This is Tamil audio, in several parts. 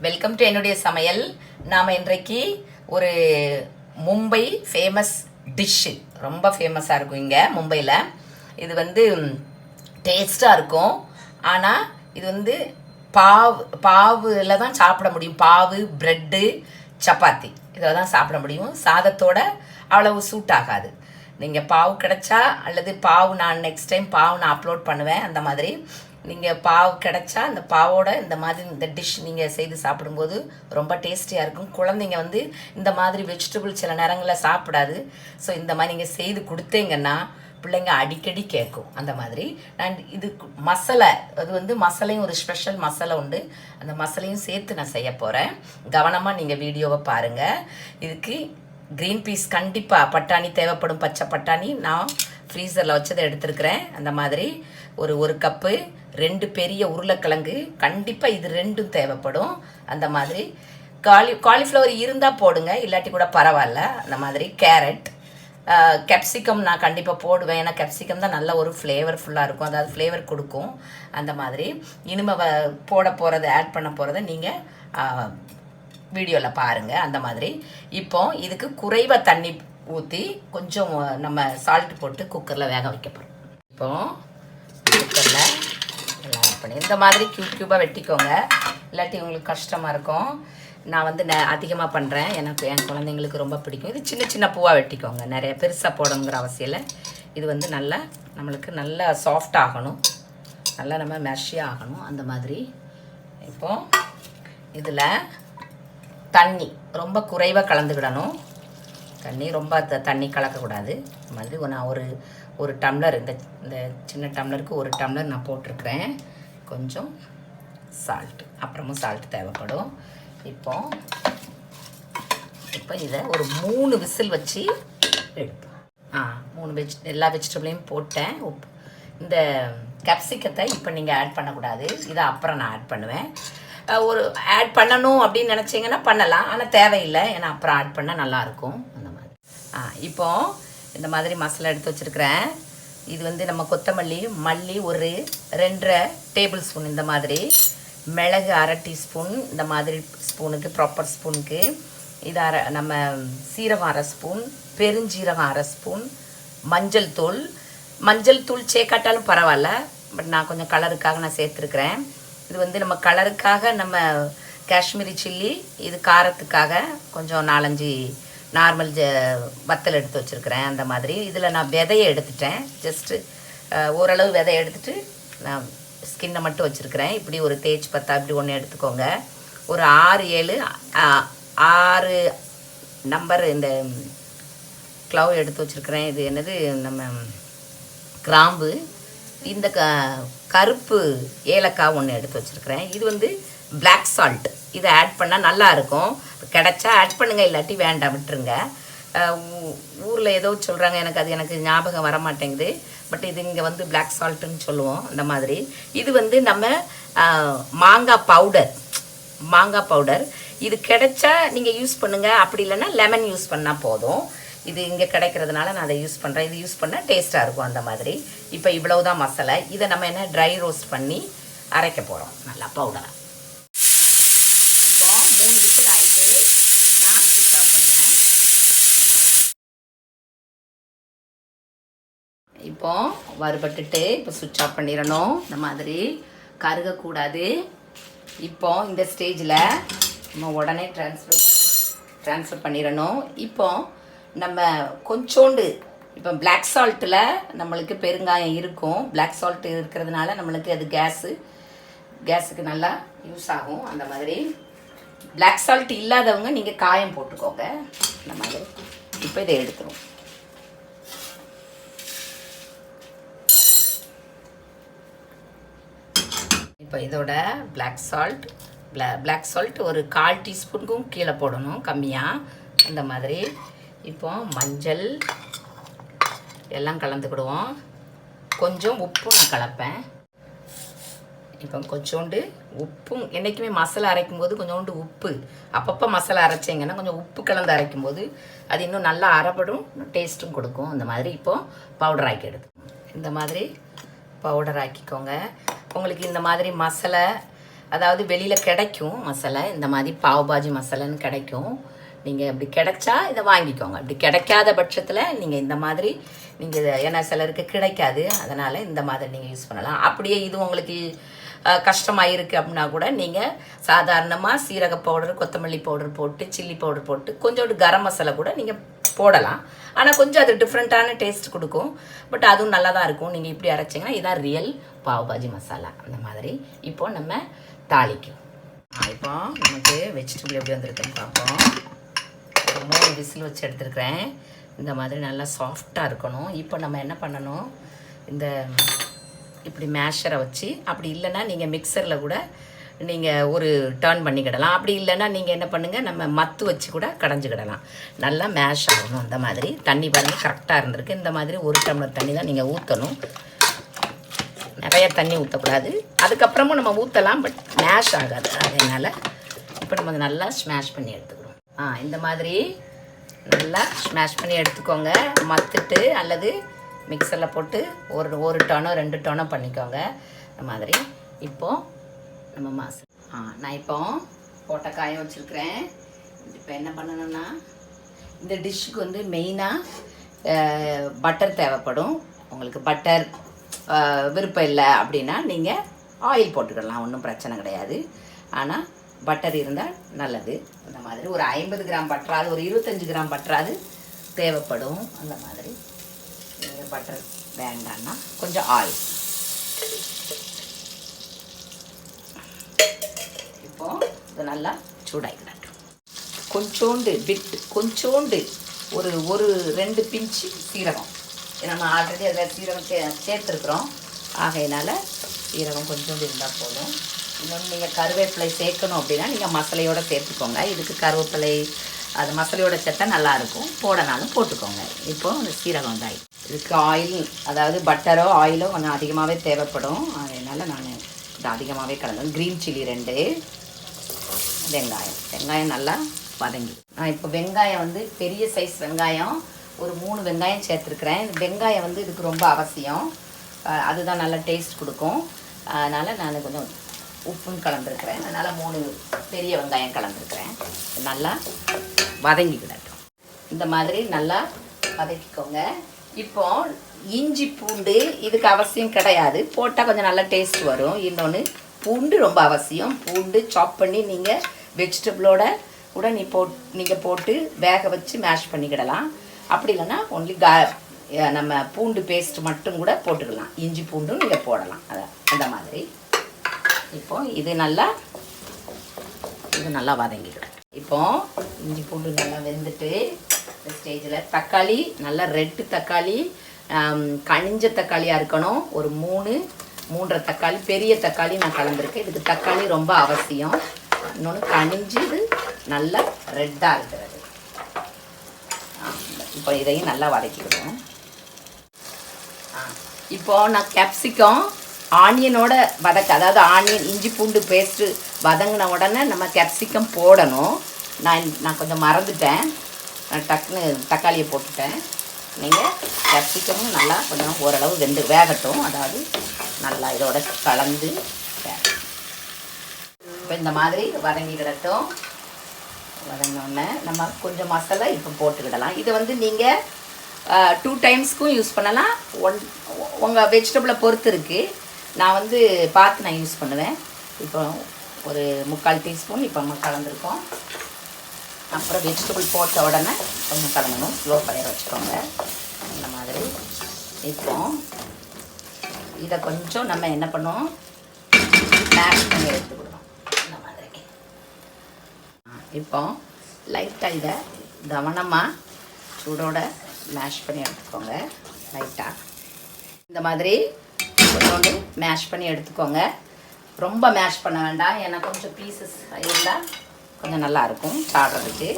வெல்கம் டு என்னுடைய சமையல். நாம் இன்றைக்கு ஒரு மும்பை ஃபேமஸ் டிஷ்ஷு, ரொம்ப ஃபேமஸாக இருக்கும் இங்கே மும்பையில். இது வந்து டேஸ்ட்டாக இருக்கும். ஆனால் இது வந்து பாவில் தான் சாப்பிட முடியும். பாவு, ப்ரெட்டு, சப்பாத்தி இதில் தான் சாப்பிட முடியும். சாதத்தோட அவ்வளவு சூட் ஆகாது. நீங்கள் பாவு கிடச்சா, அல்லது பாவு நான் நெக்ஸ்ட் டைம் பாவு நான் அப்லோட் பண்ணுவேன். அந்த மாதிரி நீங்கள் பாவு கிடச்சா அந்த பாவோட இந்த மாதிரி இந்த டிஷ் நீங்கள் செய்து சாப்பிடும்போது ரொம்ப டேஸ்டியாக இருக்கும். குழந்தைங்க வந்து இந்த மாதிரி வெஜிடபிள் சில நேரங்களில் சாப்பிடாது. ஸோ இந்த மாதிரி நீங்கள் செய்து கொடுத்தீங்கன்னா பிள்ளைங்க அடிக்கடி கேட்கும். அந்த மாதிரி நான் இது மசாலா, அது வந்து மசாலையும் ஒரு ஸ்பெஷல் மசாலா உண்டு. அந்த மசாலையும் சேர்த்து நான் செய்ய போகிறேன். கவனமாக நீங்கள் வீடியோவை பாருங்கள். இதுக்கு க்ரீன் பீஸ் கண்டிப்பாக, பட்டாணி தேவைப்படும், பச்சை பட்டாணி நான் ஃப்ரீசரில் வச்சதை எடுத்துருக்கிறேன். அந்த மாதிரி ஒரு கப்பு, 2 பெரிய உருளைக்கிழங்கு, கண்டிப்பாக இது 2 தேவைப்படும். அந்த மாதிரி காலிஃப்ளவர் இருந்தால் போடுங்க, இல்லாட்டி கூட பரவாயில்ல. அந்த மாதிரி கேரட், கேப்சிகம் நான் கண்டிப்பாக போடுவேன். ஏன்னா கேப்சிகம் தான் நல்ல ஒரு ஃப்ளேவர்ஃபுல்லாக இருக்கும், அதாவது ஃப்ளேவர் கொடுக்கும். அந்த மாதிரி இனிமே போட போகிறத, ஆட் பண்ண போகிறத நீங்கள் வீடியோவில் பாருங்கள். அந்த மாதிரி இப்போ இதுக்கு குறைவாக தண்ணி ஊற்றி கொஞ்சம் நம்ம சால்ட் போட்டு குக்கரில் வேக வைக்க போகிறோம். இப்போ குக்கரில் எல்லாம் ஆட் பண்ணி இந்த மாதிரி க்யூபாக வெட்டிக்கோங்க, இல்லாட்டி உங்களுக்கு கஷ்டமாக இருக்கும். நான் வந்து அதிகமாக பண்ணுறேன், எனக்கு என் குழந்தைங்களுக்கு ரொம்ப பிடிக்கும். இது சின்ன சின்ன பூவாக வெட்டிக்கோங்க, நிறைய பெருசாக போடணுங்கிற அவசியம் இல்லை. இது வந்து நல்லா நம்மளுக்கு நல்லா சாஃப்ட் ஆகணும், நல்லா நம்ம மெர்ஷியாக ஆகணும். அந்த மாதிரி இப்போது இதில் தண்ணி ரொம்ப குறைவாக கலந்துக்கிடணும். தண்ணி ரொம்ப தண்ணி கலக்கக்கூடாது. இந்த மாதிரி நான் ஒரு டம்ளர், இந்த சின்ன டம்ளருக்கு 1 டம்ளர் நான் போட்டிருக்கிறேன். கொஞ்சம் சால்ட்டு, அப்புறமும் சால்ட் தேவைப்படும். இப்போ இதை ஒரு 3 விசில் வச்சு எடுப்போம். 3 எல்லா வெஜிடபிளையும் போட்டேன். இந்த கேப்சிகத்தை இப்போ நீங்கள் ஆட் பண்ணக்கூடாது, இதை அப்புறம் நான் ஆட் பண்ணுவேன். ஆட் பண்ணணும் அப்படின்னு நினச்சிங்கன்னா பண்ணலாம், ஆனால் தேவையில்லை, ஏன்னா அப்புறம் ஆட் பண்ணால் நல்லாயிருக்கும். அந்த மாதிரி இப்போ இந்த மாதிரி மசாலா எடுத்து வச்சுருக்கிறேன். இது வந்து நம்ம கொத்தமல்லி, மல்லி ஒரு 2.5 டேபிள் ஸ்பூன், இந்த மாதிரி மிளகு 1/2 டீஸ்பூன், இந்த மாதிரி ஸ்பூனுக்கு ப்ராப்பர் ஸ்பூனுக்கு இது நம்ம சீரகம் 1/2 ஸ்பூன், பெருஞ்சீரகம் 1/2 ஸ்பூன், மஞ்சள் தூள் சேர்க்காட்டாலும் பரவாயில்ல, பட் நான் கொஞ்சம் கலருக்காக நான் சேர்த்துருக்குறேன். இது வந்து நம்ம கலருக்காக நம்ம காஷ்மீரி சில்லி, இது காரத்துக்காக கொஞ்சம் 4-5 நார்மல் வத்தல் எடுத்து வச்சுருக்கிறேன். அந்த மாதிரி இதில் நான் விதையை எடுத்துட்டேன், ஜஸ்ட்டு ஓரளவு விதையை எடுத்துகிட்டு நான் ஸ்கின்னை மட்டும் வச்சுருக்கிறேன். இப்படி ஒரு தேய்ச்சி பத்தா இப்படி ஒன்று எடுத்துக்கோங்க. ஒரு 6 நம்பர் இந்த க்ளவ் எடுத்து வச்சுருக்கிறேன். இது என்னது, நம்ம கிராம்பு, இந்த கருப்பு ஏலக்காய் ஒன்று எடுத்து வச்சுருக்கிறேன். இது வந்து பிளாக் சால்ட், இதை ஆட் பண்ணால் நல்லாயிருக்கும். கிடச்சா ஆட் பண்ணுங்கள், இல்லாட்டி வேண்டாம், விட்டுருங்க. ஊரில் ஏதோ சொல்கிறாங்க, எனக்கு ஞாபகம் வர மாட்டேங்குது, பட் இது இங்கே வந்து பிளாக் சால்ட்டுன்னு சொல்லுவோம். அந்த மாதிரி இது வந்து நம்ம மாங்காய் பவுடர், இது கிடைச்சா நீங்கள் யூஸ் பண்ணுங்கள், அப்படி இல்லைன்னா லெமன் யூஸ் பண்ணால் போதும். இது இங்கே கிடைக்கிறதுனால நான் அதை யூஸ் பண்ணுறேன். இது யூஸ் பண்ணால் டேஸ்ட்டாக இருக்கும். அந்த மாதிரி இப்போ இவ்வளவு தான் மசாலா. இதை நம்ம என்ன ட்ரை ரோஸ்ட் பண்ணி அரைக்க போகிறோம் நல்லா பவுடராக. இப்போ 3 விசில் ஆகிட்டு நான் சுவிட்ச் ஆஃப் பண்ணுறேன். இப்போ வறுபட்டுட்டு இப்போ சுவிட்ச் ஆஃப் பண்ணிடணும். இந்த மாதிரி கருகக்கூடாது. இப்போ இந்த ஸ்டேஜில் நம்ம உடனே ட்ரான்ஸ்ஃபர் பண்ணிடணும். இப்போ நம்ம கொஞ்சோண்டு, இப்போ பிளாக் சால்ட்டில் நம்மளுக்கு பெருங்காயம் இருக்கும். பிளாக் சால்ட் இருக்கிறதுனால நம்மளுக்கு அது கேஸுக்கு நல்லா யூஸ் ஆகும். அந்த மாதிரி பிளாக் சால்ட் இல்லாதவங்க நீங்கள் காயம் போட்டுக்கோங்க. அந்த மாதிரி இப்போ இதை எடுத்துரும். இப்போ இதோட பிளாக் சால்ட் ஒரு 1/4 டீஸ்பூனுக்கும் கீழே போடணும், கம்மியாக. அந்த மாதிரி இப்போ மஞ்சள் எல்லாம் கலந்துக்கிடுவோம். கொஞ்சம் உப்பும் நான் கலப்பேன். இப்போ கொஞ்சோண்டு உப்பும், என்றைக்குமே மசாலா அரைக்கும் போது கொஞ்சோண்டு உப்பு, அப்பப்போ மசாலா அரைச்சிங்கன்னா கொஞ்சம் உப்பு கலந்து அரைக்கும் போது அது இன்னும் நல்லா அரைப்படும், டேஸ்ட்டும் கொடுக்கும். அந்த மாதிரி இப்போது பவுடர் ஆக்கி எடுத்து இந்த மாதிரி பவுடர் ஆக்கிக்கோங்க. உங்களுக்கு இந்த மாதிரி மசாலா அதாவது வெளியில் கிடைக்கும் மசாலா, இந்த மாதிரி பாவ் பாஜி மசாலான்னு கிடைக்கும். நீங்கள் இப்படி கிடைச்சா இதை வாங்கிக்கோங்க. இப்படி கிடைக்காத பட்சத்தில் நீங்கள் இந்த மாதிரி நீங்கள் ஏன்னா சிலருக்கு கிடைக்காது, அதனால் இந்த மாதிரி நீங்கள் யூஸ் பண்ணலாம். அப்படியே இது உங்களுக்கு கஷ்டமாக இருக்குது அப்படின்னா கூட நீங்கள் சாதாரணமாக சீரக பவுடர், கொத்தமல்லி பவுடர் போட்டு, சில்லி பவுடர் போட்டு, கொஞ்சோண்டு கரம் மசாலா கூட நீங்கள் போடலாம். ஆனால் கொஞ்சம் அது டிஃப்ரெண்ட்டான டேஸ்ட் கொடுக்கும். பட் அதுவும் நல்லா தான் இருக்கும். நீங்கள் இப்படி அரைச்சிங்கன்னா இதான் ரியல் பாவ் பாஜி மசாலா. அந்த மாதிரி இப்போது நம்ம தாளிக்கும். இப்போ நமக்கு வெஜிடபிள் எப்படி வந்திருக்குன்னு பார்ப்போம். ஒரு 3 விசில் வச்சு எடுத்துருக்கிறேன். இந்த மாதிரி நல்லா சாஃப்டாக இருக்கணும். இப்போ நம்ம என்ன பண்ணணும், இந்த இப்படி மேஷரை வச்சு, அப்படி இல்லைன்னா நீங்கள் மிக்சரில் கூட நீங்கள் ஒரு டர்ன் பண்ணிக்கிடலாம். அப்படி இல்லைன்னா நீங்கள் என்ன பண்ணுங்கள், நம்ம மத்து வச்சு கூட கடைஞ்சிக்கிடலாம். நல்லா மேஷ் ஆகணும். அந்த மாதிரி தண்ணி பாருங்கள் கரெக்டாக இருந்திருக்கு. இந்த மாதிரி 1 டம்ளர் தண்ணி தான் நீங்கள் ஊற்றணும். நிறைய தண்ணி ஊற்றக்கூடாது. அதுக்கப்புறமும் நம்ம ஊற்றலாம், பட் மேஷ் ஆகாது. அதனால் இப்போ நம்ம நல்லா ஸ்மாஷ் பண்ணி எடுத்துக்கிறோம். இந்த மாதிரி நல்லா ஸ்மாஷ் பண்ணி எடுத்துக்கோங்க. மத்துட்டு அல்லது மிக்சரில் போட்டு ஒரு டோனோ 2 டோனோ பண்ணிக்கோங்க. இந்த மாதிரி இப்போது நம்ம நான் இப்போ போட்ட காய வச்சுருக்கிறேன். இப்போ என்ன பண்ணணும்னா, இந்த டிஷ்ஷுக்கு வந்து மெயினாக பட்டர் தேவைப்படும். உங்களுக்கு பட்டர் விருப்பம் இல்லை அப்படின்னா நீங்கள் ஆயில் போட்டுக்கலாம், ஒன்றும் பிரச்சனை கிடையாது. ஆனால் பட்டர் இருந்தால் நல்லது. அந்த மாதிரி ஒரு 50 கிராம் பட்டராது, ஒரு 25 கிராம் பட்டராது தேவைப்படும். அந்த மாதிரி நீங்கள் பட்டர் வேண்டான்னா கொஞ்சம் ஆயில். இப்போது இது நல்லா சூடாகிக்கிடட்டும். கொஞ்சோண்டு ஒரு 2 பிஞ்சு சீரகம். நம்ம ஆல்ரெடி அதில் சீரகம் சேர்த்துருக்குறோம். ஆகையினால் சீரகம் கொஞ்சோண்டு இருந்தால் போதும். இன்னொன்று நீங்கள் கருவேப்பிலை சேர்க்கணும் அப்படின்னா நீங்கள் மசாலையோடு சேர்த்துக்கோங்க. இதுக்கு கருவேப்பிலை அது மசாலையோட சேர்த்தா நல்லாயிருக்கும். போடனாலும் போட்டுக்கோங்க. இப்போது அந்த சீரகம் வந்து இதுக்கு ஆயில், அதாவது பட்டரோ ஆயிலோ கொஞ்சம் அதிகமாகவே தேவைப்படும். அதனால் நான் இது அதிகமாகவே கலந்தேன். க்ரீன் சில்லி 2, வெங்காயம் நல்லா வதங்கி. நான் இப்போ வெங்காயம் வந்து பெரிய சைஸ் வெங்காயம் ஒரு 3 வெங்காயம் சேர்த்துருக்குறேன். வெங்காயம் வந்து இதுக்கு ரொம்ப அவசியம். அதுதான் நல்லா டேஸ்ட் கொடுக்கும். அதனால் நான் கொஞ்சம் உப்பும் கலந்துருக்கிறேன். அதனால் 3 பெரிய வெங்காயம் கலந்துருக்கிறேன். நல்லா வதங்கிக்கிடட்டும். இந்த மாதிரி நல்லா வதக்கிக்கோங்க. இப்போ இஞ்சி பூண்டு இதுக்கு அவசியம் கிடையாது, போட்டால் கொஞ்சம் நல்லா டேஸ்ட் வரும். இன்னொன்று பூண்டு ரொம்ப அவசியம். பூண்டு சாப் பண்ணி நீங்கள் வெஜிடபிளோட கூட நீங்கள் போட்டு வேக வச்சு மேஷ் பண்ணிக்கிடலாம். அப்படி இல்லைன்னா ஒன்லி நம்ம பூண்டு பேஸ்ட் மட்டும் கூட போட்டுக்கலாம். இஞ்சி பூண்டும் நீங்கள் போடலாம். அந்த மாதிரி இப்போது இது நல்லா வதங்கிடும். இப்போது இஞ்சி பூண்டு நல்லா வெந்துட்டு இந்த ஸ்டேஜில் தக்காளி நல்லா ரெட்டு தக்காளி, கனிஞ்ச தக்காளியாக இருக்கணும். ஒரு 3 தக்காளி, பெரிய தக்காளி நான் கலந்துருக்கேன். இதுக்கு தக்காளி ரொம்ப அவசியம். இன்னொன்று கனிஞ்சு இது நல்லா ரெட்டாக இருக்கிறது. இப்போ இதையும் நல்லா வதக்கிவிடுவோம். இப்போது நான் கேப்சிகம் ஆனியனோட அதாவது ஆனியன் இஞ்சி பூண்டு பேஸ்ட்டு வதங்கின உடனே நம்ம கேப்சிகம் போடணும். நான் கொஞ்சம் மறந்துட்டேன். நான் டக்குன்னு தக்காளியை போட்டுட்டேன். நீங்கள் கேப்சிகமும் நல்லா கொஞ்சம் ஓரளவு வேகட்டும். அதாவது நல்லா இதோட கலந்து வேகட்டும். இப்போ இந்த மாதிரி வதங்கிக்கிடட்டும். வதங்கினோடனே நம்ம கொஞ்சம் மசாலா இப்போ போட்டுக்கிடலாம். இதை வந்து நீங்கள் 2 டைம்ஸ்க்கும் யூஸ் பண்ணலாம். உங்கள் வெஜிடபிளை பொறுத்து இருக்குது. நான் வந்து பார்த்து நான் யூஸ் பண்ணுவேன். இப்போ ஒரு 3/4 டீஸ்பூன் இப்போ நம்ம கலந்துருக்கோம். அப்புறம் வெஜிடபிள் போட்ட உடனே கொஞ்சம் கலங்கணும். ஸ்லோ ஃபயர் வச்சுக்கோங்க. இந்த மாதிரி இப்போ இதை கொஞ்சம் நம்ம என்ன பண்ணுவோம், மேஷ் பண்ணி எடுத்துக்கிடுவோம். இந்த மாதிரி இப்போ லைட்டாக இதை கவனமாக சூடோட மேஷ் பண்ணி எடுத்துக்கோங்க. லைட்டாக இந்த மாதிரி கொஞ்சோண்டு மேஷ் பண்ணி எடுத்துக்கோங்க. ரொம்ப மேஷ் பண்ண வேண்டாம், ஏன்னா கொஞ்சம் பீசஸ் இருந்தால் கொஞ்சம் நல்லாயிருக்கும் சாப்பிட்றதுக்கு.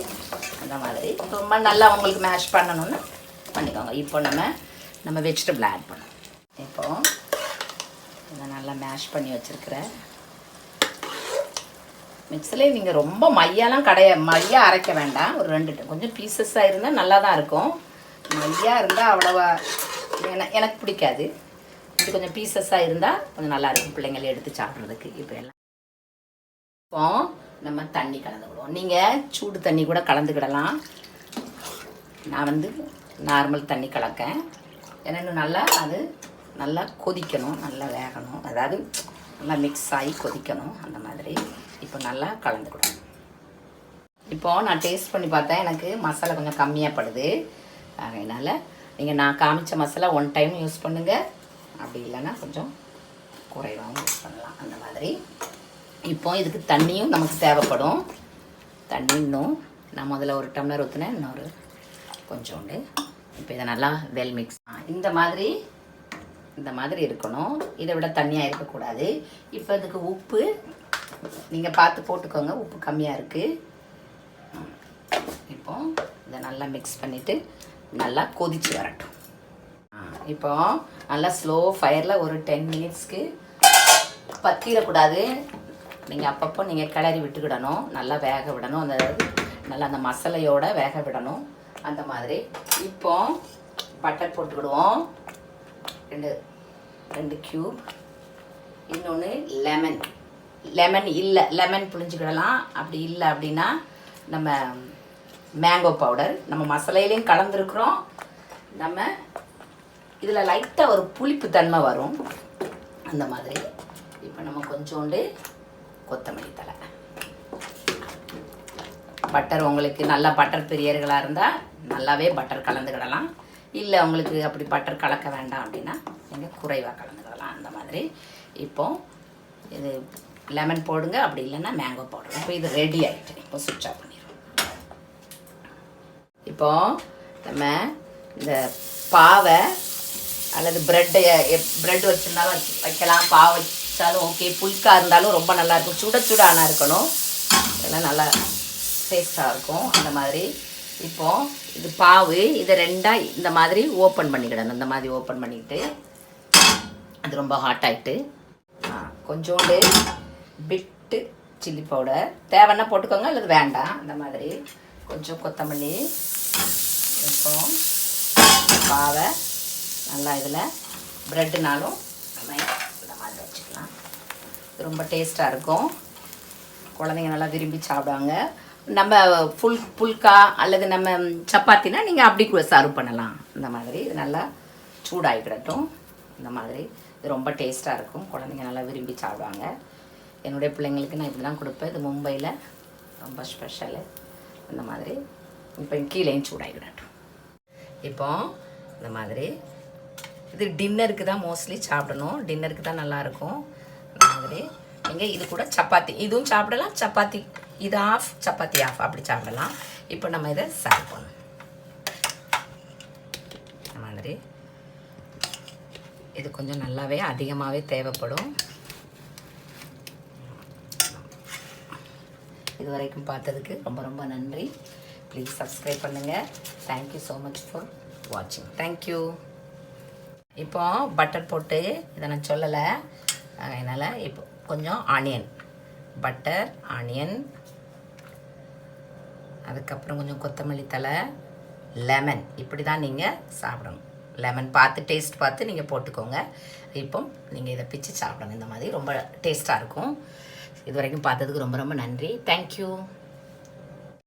அந்த மாதிரி ரொம்ப நல்லா உங்களுக்கு மேஷ் பண்ணணும்னு பண்ணிக்கோங்க. இப்போ நம்ம வெஜிடபிள் ஆட் பண்ணோம். இப்போது இதை நல்லா மேஷ் பண்ணி வச்சுருக்கிறேன். மிக்ஸிலே நீங்கள் ரொம்ப மையாக அரைக்க வேண்டாம். ஒரு 2 கொஞ்சம் பீசஸாக இருந்தால் நல்லா தான் இருக்கும். மையாக இருந்தால் அவ்வளோவா எனக்கு பிடிக்காது. இது கொஞ்சம் பீசஸாக இருந்தால் கொஞ்சம் நல்லாயிருக்கும் பிள்ளைங்களை எடுத்து சாப்பிட்றதுக்கு. இப்போ எல்லாம் இப்போ நம்ம தண்ணி கலந்துக்கிடுவோம். நீங்கள் சூடு தண்ணி கூட கலந்துக்கிடலாம். நான் வந்து நார்மல் தண்ணி கலக்கேன். ஏன்னா இன்னும் நல்லா அது நல்லா கொதிக்கணும், நல்லா வேகணும், அதாவது நல்லா மிக்ஸ் ஆகி கொதிக்கணும். அந்த மாதிரி இப்போ நல்லா கலந்துக்கிடணும். இப்போது நான் டேஸ்ட் பண்ணி பார்த்தேன், எனக்கு மசாலா கொஞ்சம் கம்மியாக படுது. அதனால் நீங்கள் நான் காமிச்ச மசாலா 1 டைம் யூஸ் பண்ணுங்கள், அப்படி இல்லைன்னா கொஞ்சம் குறைவாகவும் யூஸ் பண்ணலாம். அந்த மாதிரி இப்போ இதுக்கு தண்ணியும் நமக்கு தேவைப்படும். தண்ணி இன்னும் நான் முதல்ல 1 டம்ளர் ஊற்றினேன், இன்னொரு கொஞ்சோண்டு. இப்போ இதை நல்லா வெல் மிக்ஸ் இந்த மாதிரி இருக்கணும். இதை விட தண்ணியாக இருக்கக்கூடாது. இப்போ இதுக்கு உப்பு நீங்கள் பார்த்து போட்டுக்கோங்க, உப்பு கம்மியாக இருக்குது. இப்போ இதை நல்லா மிக்ஸ் பண்ணிவிட்டு நல்லா கொதித்து வரட்டும். இப்போ நல்லா ஸ்லோ ஃபயரில் ஒரு 10 மினிட்ஸ்க்கு பற்றிடக்கூடாது. நீங்கள் அப்பப்போ நீங்கள் கிளறி விட்டுக்கிடணும், நல்லா வேக விடணும். அந்த நல்லா அந்த மசாலையோடு வேக விடணும். அந்த மாதிரி இப்போ பட்டர் போட்டுக்கிடுவோம். 2 கியூப். இன்னொன்று லெமன் புளிஞ்சிக்கிடலாம். அப்படி இல்லை அப்படின்னா நம்ம மேங்கோ பவுடர் நம்ம மசாலையிலையும் கலந்துருக்குறோம். நம்ம இதில் லைட்டாக ஒரு புளிப்பு தன்மை வரும். அந்த மாதிரி இப்போ நம்ம கொஞ்சோண்டு கொத்தமல்லி தழை. பட்டர் உங்களுக்கு நல்லா பட்டர் பிரியர்களாக இருந்தால் நல்லாவே பட்டர் கலந்துக்கிடலாம். இல்லை உங்களுக்கு அப்படி பட்டர் கலக்க வேண்டாம் அப்படின்னா நீங்கள் குறைவாக கலந்துக்கிடலாம். அந்த மாதிரி இப்போ இது லெமன் போடுங்க, அப்படி இல்லைன்னா மேங்கோ பவுடர். இப்போ இது ரெடி ஆகிட்டு இப்போ சுவிட்ச் ஆஃப் பண்ணிடுவோம். இப்போது நம்ம இந்த பாவை அல்லது ப்ரெட் வச்சுருந்தாலும் வைக்கலாம், பாவை வச்சாலும் ஓகே, புல்கா இருந்தாலும் ரொம்ப நல்லாயிருக்கும். சுட ஆனால் இருக்கணும், இதெல்லாம் நல்லா டேஸ்ட்டாக இருக்கும். அந்த மாதிரி இப்போது இது பாவு, இதை 2ஆக இந்த மாதிரி ஓப்பன் பண்ணிக்கிடணும். இந்த மாதிரி ஓப்பன் பண்ணிக்கிட்டு அது ரொம்ப ஹாட் ஆகிட்டு கொஞ்சோண்டு பிட்டு சில்லி பவுடர் தேவைன்னா போட்டுக்கோங்க, அல்லது வேண்டாம். அந்த மாதிரி கொஞ்சம் கொத்தமல்லி. இப்போ பாவை நல்லா இதில் ப்ரெட்டுனாலும் நம்ம இந்த மாதிரி வச்சுக்கலாம். இது ரொம்ப டேஸ்ட்டாக இருக்கும், குழந்தைங்க நல்லா விரும்பி சாப்பிடுவாங்க. நம்ம புல்கா அல்லது நம்ம சப்பாத்தினா நீங்கள் அப்படி சர்வ் பண்ணலாம். இந்த மாதிரி இது நல்லா சூடாகிக்கிடட்டும். இந்த மாதிரி இது ரொம்ப டேஸ்ட்டாக இருக்கும், குழந்தைங்க நல்லா விரும்பி சாப்பிடுவாங்க. என்னுடைய பிள்ளைங்களுக்கு நான் இப்படி தான் கொடுப்பேன். இது மும்பையில் ரொம்ப ஸ்பெஷலு. அந்த மாதிரி இப்போ கீழேயும் சூடாகிக்கிடட்டும். இப்போ இந்த மாதிரி இது டின்னருக்கு தான் மோஸ்ட்லி சாப்பிடணும், டின்னருக்கு தான் நல்லாயிருக்கும். இந்த மாதிரி நீங்கள் இது கூட சப்பாத்தி இதுவும் சாப்பிடலாம், சப்பாத்தி இது ஆஃப் சப்பாத்தி ஆஃப் அப்படி சாப்பிடலாம். இப்போ நம்ம இதை சர்வ் பண்ணணும். இந்த மாதிரி இது கொஞ்சம் நல்லாவே அதிகமாகவே தேவைப்படும். இது வரைக்கும் பார்த்ததுக்கு ரொம்ப ரொம்ப நன்றி. ப்ளீஸ் சப்ஸ்கிரைப் பண்ணுங்கள். தேங்க்யூ ஸோ மச் ஃபார் வாட்சிங். தேங்க்யூ. இப்போ பட்டர் போட்டு இதை நான் சொல்லலை, அதனால் இப்போ கொஞ்சம் ஆனியன், பட்டர், ஆனியன், அதுக்கப்புறம் கொஞ்சம் கொத்தமல்லி தழை, லெமன். இப்படி தான் நீங்கள் சாப்பிடணும். லெமன் பார்த்து டேஸ்ட் பார்த்து நீங்கள் போட்டுக்கோங்க. இப்போ நீங்கள் இதை பிச்சு சாப்பிடணும். இந்த மாதிரி ரொம்ப டேஸ்ட்டாக இருக்கும். இது வரைக்கும் பார்த்ததுக்கு ரொம்ப ரொம்ப நன்றி. தேங்க்யூ.